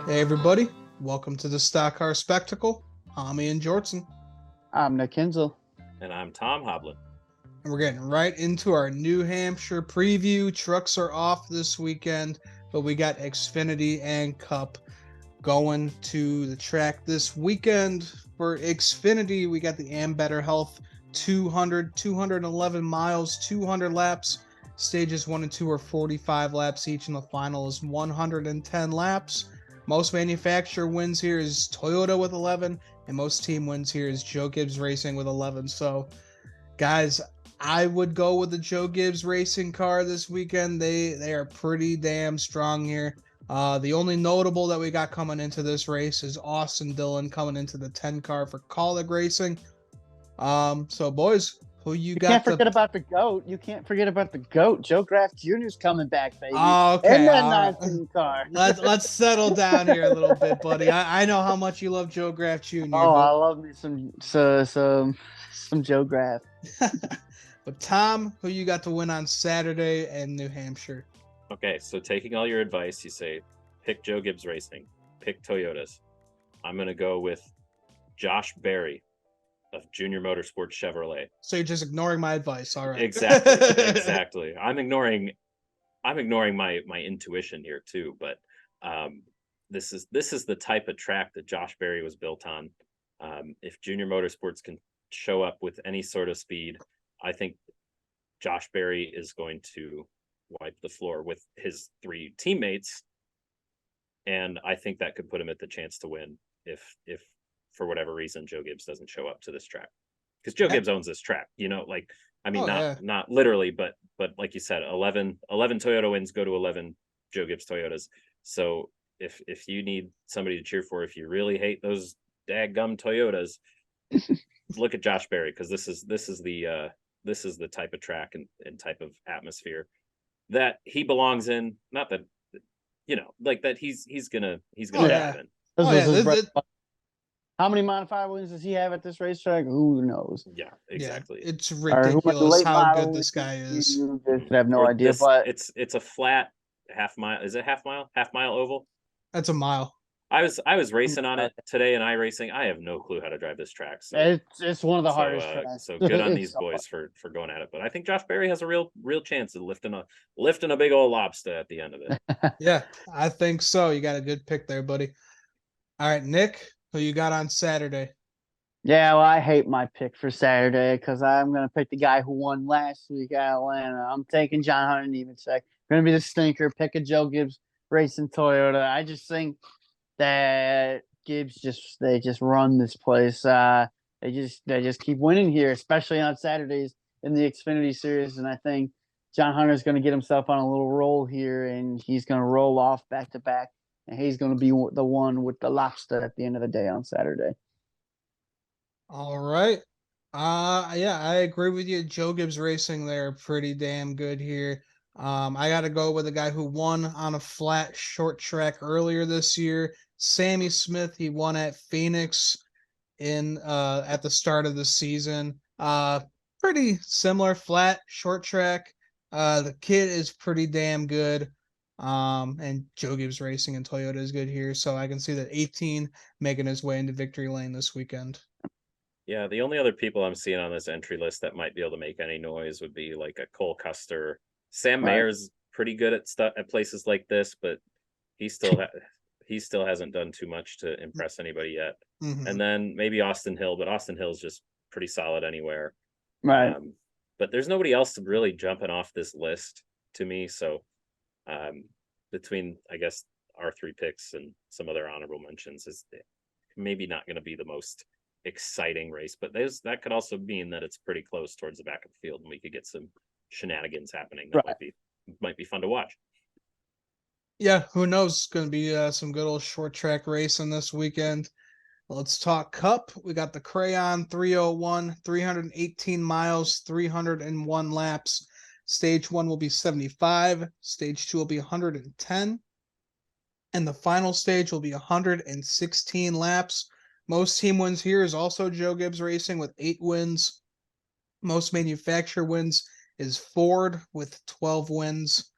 Hey everybody, welcome to the Stock Car Spectacle. I'm Ian Jortson, I'm Nick Kinzel. And I'm Tom Hoblin. and we're getting right into our New Hampshire preview. Trucks are off this weekend, but we got Xfinity and Cup going to the track this weekend. For Xfinity, we got the Better Health 211 miles, 200 laps. Stages 1 and 2 are 45 laps each, and the final is 110 laps. Most manufacturer wins here is Toyota with 11, and most team wins here is Joe Gibbs Racing with 11. So, guys, I would go with the Joe Gibbs Racing car this weekend. They are pretty damn strong here. The only notable that we got coming into this race is Austin Dillon coming into the 10 car for Colleague Racing. So, boys, who you got? Can't forget about the GOAT. You can't forget about the GOAT. Joe Graff Jr.'s coming back, baby. Okay, in that 19 car. Let's settle down here a little bit, buddy. I know how much you love Joe Graff Jr. Oh, I love me some Joe Graff. But Tom, who you got to win on Saturday in New Hampshire? Okay, so taking all your advice, you say pick Joe Gibbs Racing, pick Toyotas. I'm going to go with Josh Berry of Junior Motorsports Chevrolet. So you're just ignoring my advice, all right? Exactly. I'm ignoring my intuition here too, but this is the type of track that Josh Berry was built on. If Junior Motorsports can show up with any sort of speed, I think Josh Berry is going to wipe the floor with his three teammates, and I think that could put him at the chance to win if for whatever reason Joe Gibbs doesn't show up to this track, because Joe Gibbs owns this track, not literally, but like you said, 11 Toyota wins go to 11 Joe Gibbs Toyotas. So if you need somebody to cheer for, if you really hate those daggum Toyotas, look at Josh Berry, because this is the type of track and type of atmosphere that he belongs in. Not that, like that he's gonna happen. How many modified wins does he have at this racetrack? Who knows? Yeah, exactly. Yeah, it's ridiculous how good this guy is. You just have no idea. But it's a flat half mile. Is it half mile oval? That's a mile. I was racing on it today in iRacing. I have no clue how to drive this track. So it's one of the hardest tracks. So good on these boys for going at it. But I think Josh Berry has a real chance of lifting a big old lobster at the end of it. Yeah, I think so. You got a good pick there, buddy. All right, Nick, who you got on Saturday? Yeah, well, I hate my pick for Saturday because I'm going to pick the guy who won last week at Atlanta. I'm taking John Hunter Nemechek. Going to be the stinker. Pick a Joe Gibbs Racing Toyota. I just think that Gibbs they just run this place. They just keep winning here, especially on Saturdays in the Xfinity Series. And I think John Hunter's going to get himself on a little roll here, and he's going to roll off back to back, and he's going to be the one with the lobster at the end of the day on Saturday. All right. Yeah, I agree with you. Joe Gibbs Racing, they're pretty damn good here. I got to go with a guy who won on a flat short track earlier this year. Sammy Smith, he won at Phoenix at the start of the season. Pretty similar flat short track. The kid is pretty damn good. And Joe Gibbs Racing and Toyota is good here, so I can see that 18 making his way into victory lane this weekend. Yeah, the only other people I'm seeing on this entry list that might be able to make any noise would be like a Cole Custer. Sam Mayer's pretty good at places like this, but he still hasn't done too much to impress anybody yet. Mm-hmm. And then maybe Austin Hill, but Austin Hill's just pretty solid anywhere. Right. But there's nobody else really jumping off this list to me. So between, I guess, our three picks and some other honorable mentions, is maybe not going to be the most exciting race, but that could also mean that it's pretty close towards the back of the field, and we could get some shenanigans happening that might be fun to watch. Yeah, who knows? It's going to be some good old short track racing this weekend. Let's talk Cup. We got the Crayon 301, 318 miles, 301 laps. Stage 1 will be 75. Stage 2 will be 110. And the final stage will be 116 laps. Most team wins here is also Joe Gibbs Racing with 8 wins. Most manufacturer wins is Ford with 12 wins.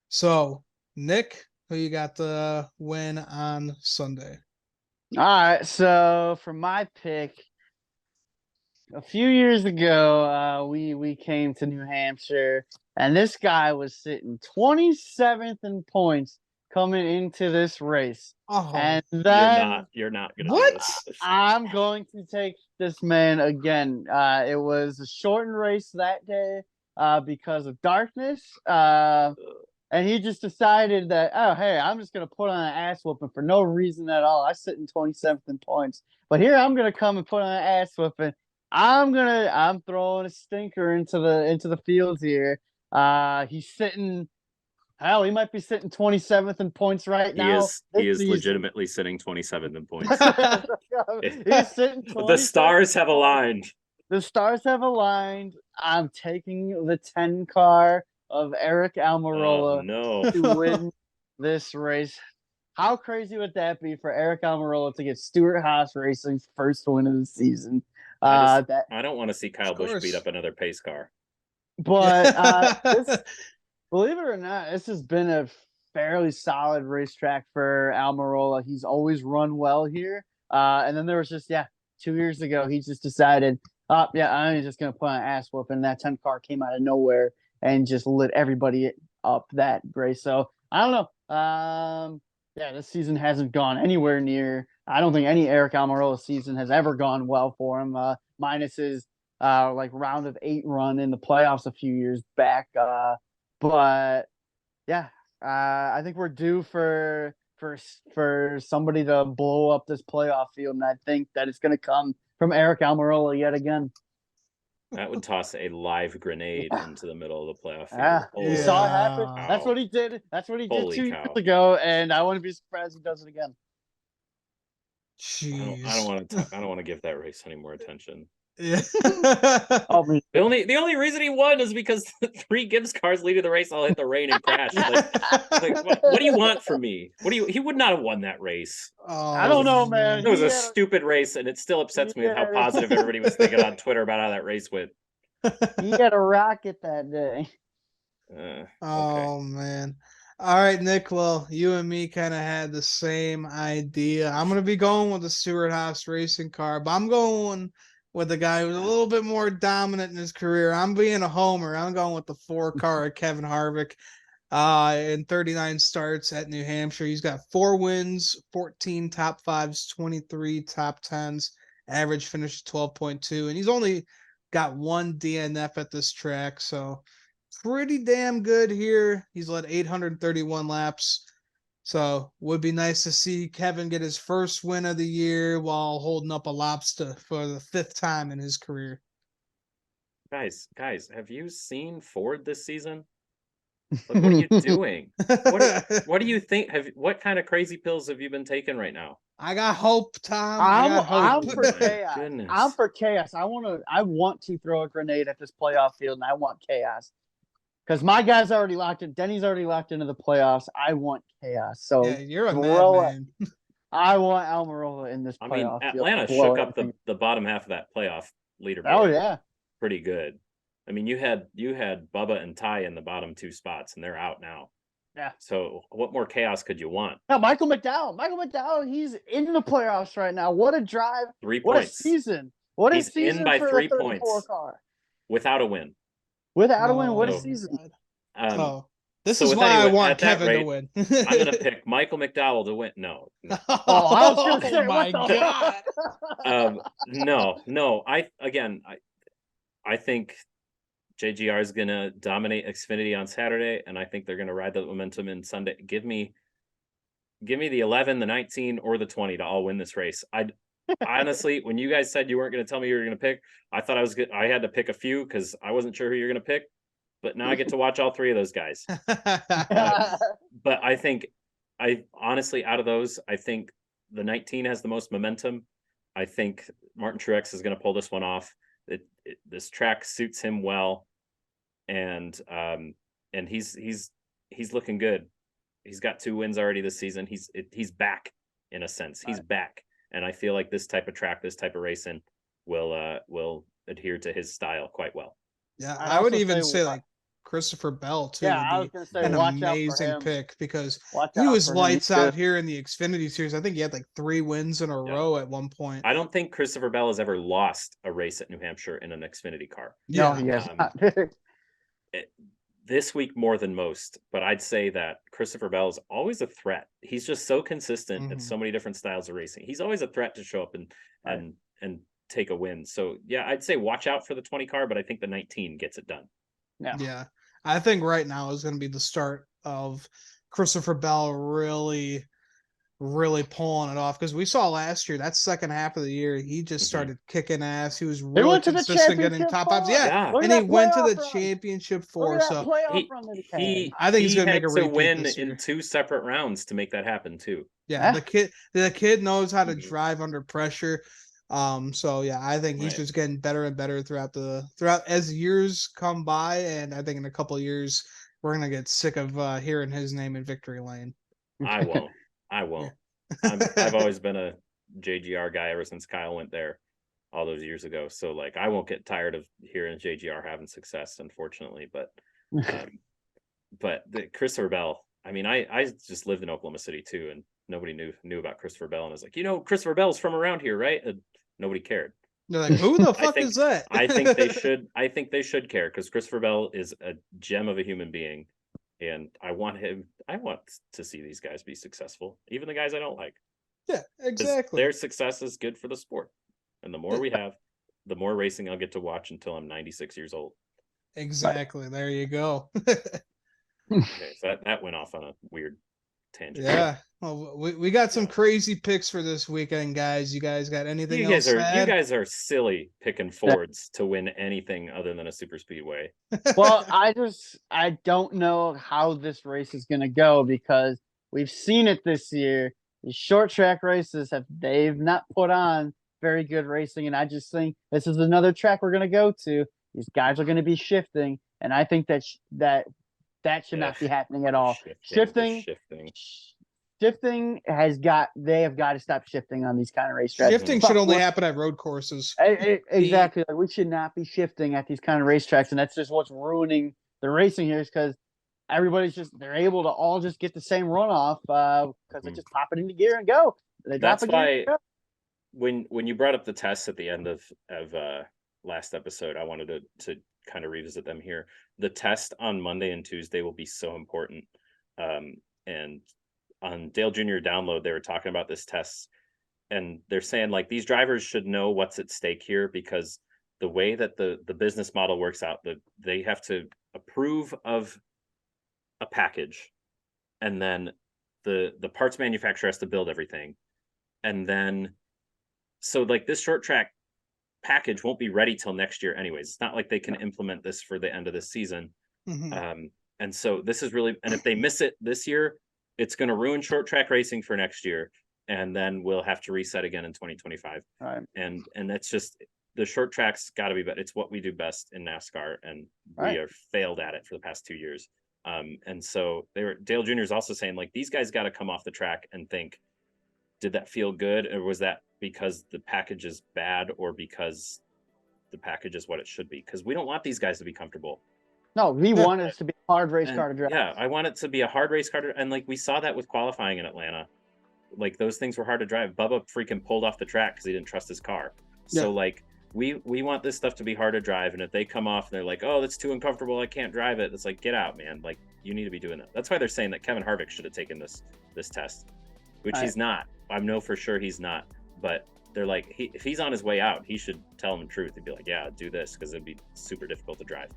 So, Nick, who you got the win on Sunday? All right, so for my pick, a few years ago, we came to New Hampshire, and this guy was sitting 27th in points coming into this race. Oh, And then You're not gonna do what? this. I'm going to take this man again. It was a shortened race that day because of darkness. And he just decided that, oh, hey, I'm just going to put on an ass whooping for no reason at all. I sit in 27th in points. But here I'm going to come and put on an ass whooping. I'm throwing a stinker into the field here. He's sitting, hell, he might be sitting 27th in points right now. He is legitimately sitting 27th in points. He's sitting 27th. The stars have aligned. The stars have aligned. I'm taking the 10 car of Eric Almirola to win this race. How crazy would that be for Eric Almirola to get Stewart Haas Racing's first win of the season? I don't want to see Kyle Busch beat up another pace car. But believe it or not, this has been a fairly solid racetrack for Almirola. He's always run well here. And then there was just 2 years ago, he just decided, I'm just gonna put on an ass whooping. That 10 car came out of nowhere and just lit everybody up that race. So I don't know. This season hasn't gone anywhere near. I don't think any Eric Almirola season has ever gone well for him. Minus his round of 8 run in the playoffs a few years back. But I think we're due for somebody to blow up this playoff field, and I think that it's going to come from Eric Almirola yet again. That would toss a live grenade into the middle of the playoff field. You saw it happen. Wow. That's what he did. That's what he did 2 years ago, and I wouldn't be surprised if he does it again. Jeez. I don't want to give that race any more attention. Yeah. The only reason he won is because the 3 Gibbs cars leading the race all hit the rain and crashed. What do you want from me? He would not have won that race. I don't know, man. It was a stupid race, and it still upsets me with how positive everybody was thinking on Twitter about how that race went. He had a rocket that day. Oh man. All right, Nick. Well, you and me kind of had the same idea. I'm gonna be going with the Stewart Haas racing car, but I'm going with the guy who's a little bit more dominant in his career. I'm being a homer. I'm going with the 4 car of Kevin Harvick. In 39 starts at New Hampshire. He's got 4 wins, 14 top 5s, 23 top 10s, average finish 12.2, and he's only got 1 DNF at this track, so pretty damn good here. He's led 831 laps. So would be nice to see Kevin get his first win of the year while holding up a Lobster for the 5th time in his career. Guys, have you seen Ford this season? What are you doing? What do you think? What kind of crazy pills have you been taking right now? I got hope, Tom. I'm for chaos. I'm for chaos. I want to throw a grenade at this playoff field, and I want chaos. Because my guy's already locked in. Denny's already locked into the playoffs. I want chaos. So you're a madman. I want Almirola in this playoff. I mean, Atlanta shook up the bottom half of that playoff leaderboard. Oh yeah, pretty good. I mean, you had Bubba and Ty in the bottom 2 spots, and they're out now. Yeah. So what more chaos could you want? Now, Michael McDowell, he's in the playoffs right now. What a drive! 3 points. What a season! What a he's season in by for 3 a 34 points car. without a win. Without a win, what a season! This is why I want Kevin to win. I'm going to pick Michael McDowell to win. No. I was going to say, oh my God. No. I think JGR is going to dominate Xfinity on Saturday, and I think they're going to ride the momentum in Sunday. Give me the 11, the 19, or the 20 to all win this race. Honestly, when you guys said you weren't going to tell me you were going to pick, I thought I had to pick a few because I wasn't sure who you're going to pick. But now I get to watch all 3 of those guys. but I think honestly, out of those, I think the 19 has the most momentum. I think Martin Truex is going to pull this one off. This track suits him well, and he's looking good. He's got 2 wins already this season. He's back in a sense. He's back, and I feel like this type of track, this type of racing, will adhere to his style quite well. Yeah, I would even say like Christopher Bell too Yeah, I was would gonna be say, an watch out for amazing him. pick because Watch he out was for him. lights He's out good. here in the Xfinity Series. I think he had like 3 wins in a row at one point. I don't think Christopher Bell has ever lost a race at New Hampshire in an Xfinity car. No, he has not. This week more than most, but I'd say that Christopher Bell is always a threat. He's just so consistent at so many different styles of racing. He's always a threat to show up and take a win. So yeah, I'd say watch out for the 20 car, but I think the 19 gets it done. Yeah. I think right now is going to be the start of Christopher Bell really pulling it off, because we saw last year, that second half of the year, he just started kicking ass. He was really consistent getting top fives. Yeah. And he went to the championship 4. So he I think he's going to make a to repeat win this year. in 2 separate rounds to make that happen too. Yeah, the kid knows how to drive under pressure. So yeah, I think he's just getting better and better throughout as years come by, and I think in a couple of years we're gonna get sick of hearing his name in victory lane. I won't. I've always been a JGR guy ever since Kyle went there all those years ago. So like, I won't get tired of hearing JGR having success, unfortunately. But the Christopher Bell. I mean, I just lived in Oklahoma City too, and nobody knew about Christopher Bell, and I was like, Christopher Bell's from around here, right? And nobody cared. They're like, who the fuck is that? I think they should. I think they should care, because Christopher Bell is a gem of a human being, and I want to see these guys be successful, even the guys I don't like. Yeah, exactly. Their success is good for the sport, and the more we have, the more racing I'll get to watch until I'm 96 years old. Exactly. There you go. Okay, so that went off on a weird tangent. Yeah. Well, we got some crazy picks for this weekend, guys. You guys got anything else to add? You guys are silly picking Fords to win anything other than a super speedway. Well, I don't know how this race is going to go, because we've seen it this year. These short track races they've not put on very good racing, and I just think this is another track we're going to go to. These guys are going to be shifting, and I think that should not be happening at all. Shifting they have got to stop shifting on these kind of racetracks. Shifting should only happen at road courses. Exactly. Like, we should not be shifting at these kind of racetracks, and that's just what's ruining the racing here, is because they're able to all just get the same runoff because they just pop it into gear and go. That's why when you brought up the tests at the end of last episode, I wanted to kind of revisit them here. The test on Monday and Tuesday will be so important. And on Dale Jr. Download, they were talking about this test, and they're saying like these drivers should know what's at stake here, because the way that the business model works out, that they have to approve of a package, and then the parts manufacturer has to build everything, and then so like this short track package won't be ready till next year anyways. It's not like they can implement this for the end of this season. And so this is really, and if they miss it this year, it's going to ruin short track racing for next year, and then we'll have to reset again in 2025. And that's just, the short track's got to be better. It's what we do best in NASCAR, and we have failed at it for the past 2 years. And so Dale Jr. is also saying like, these guys got to come off the track and think, did that feel good, or was that because the package is bad, or because the package is what it should be? Because we don't want these guys to be comfortable. No, we want it to be a hard race car to drive. Yeah, I want it to be a hard race car to, and like we saw that with qualifying in Atlanta. Like those things were hard to drive. Bubba freaking pulled off the track because he didn't trust his car. So like we want this stuff to be hard to drive, and if they come off and they're like, oh, that's too uncomfortable, I can't drive it, it's like, get out, man. Like, you need to be doing that. That's why they're saying that Kevin Harvick should have taken this test, which he's not. I know for sure he's not, but they're like, if he's on his way out, he should tell them the truth and be like, yeah, do this, because it'd be super difficult to drive.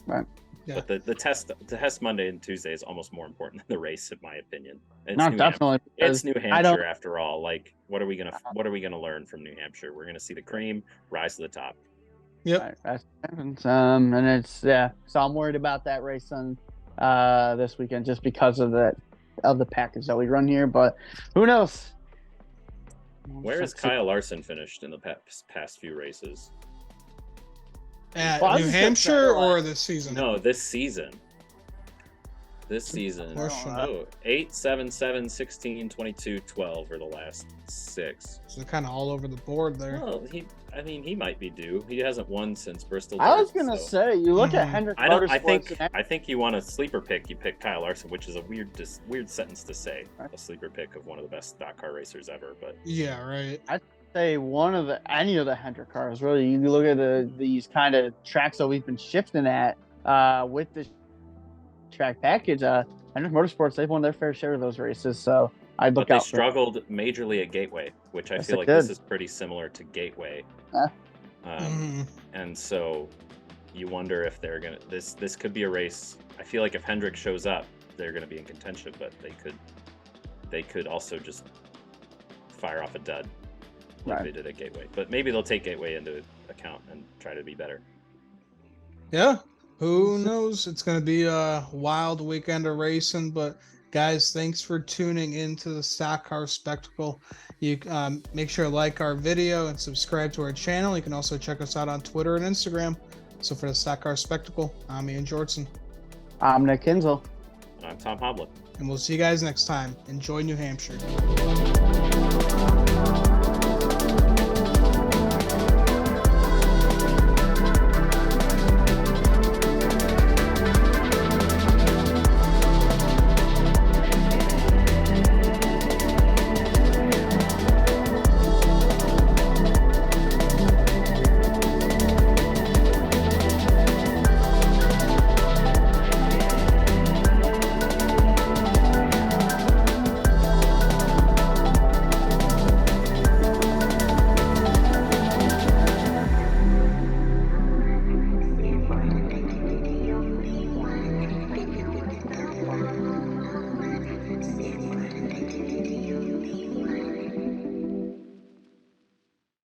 Right. Yeah. But the test Monday and Tuesday is almost more important than the race, in my opinion. It's definitely. It's New Hampshire after all. Like, what are we gonna learn from New Hampshire? We're gonna see the cream rise to the top. Yep. Right, and it's so I'm worried about that race on this weekend, just because of that. of the package that we run here, but who knows? Where has Kyle Larson finished in the past few races? At Well, I New was just gonna Hampshire say, or this season? No, this season. This season. Question. Oh, 8, 7, 7, 16, 22, 12 are the last 6. So kind of all over the board there. Well, he might be due. He hasn't won since Bristol. I was Dirt, gonna so. say, you look at Mhm. Hendrick I don't. Motorsports. I think you want a sleeper pick. You pick Kyle Larson, which is a weird sentence to say. A sleeper pick of one of the best stock car racers ever. But Yeah, right. Say any of the Hendrick cars. Really, you look at these kind of tracks that we've been shifting at with the track package. Hendrick Motorsports, they've won their fair share of those races, so I'd look but they out. struggled majorly at Gateway, which I Yes, feel they like did. this is pretty similar to Gateway. Mhm. And so you wonder if they're gonna. This could be a race. I feel like if Hendrick shows up, they're gonna be in contention, but they could also just fire off a dud like they did at Gateway. But maybe they'll take Gateway into account and try to be better. Yeah. Who knows? It's going to be a wild weekend of racing, but guys, thanks for tuning into the Stock Car Spectacle. You make sure to like our video and subscribe to our channel. You can also check us out on Twitter and Instagram. So for the Stock Car Spectacle, I'm Ian Jortson. I'm Nick Kinzel. And I'm Tom Hoblet. And we'll see you guys next time. Enjoy New Hampshire.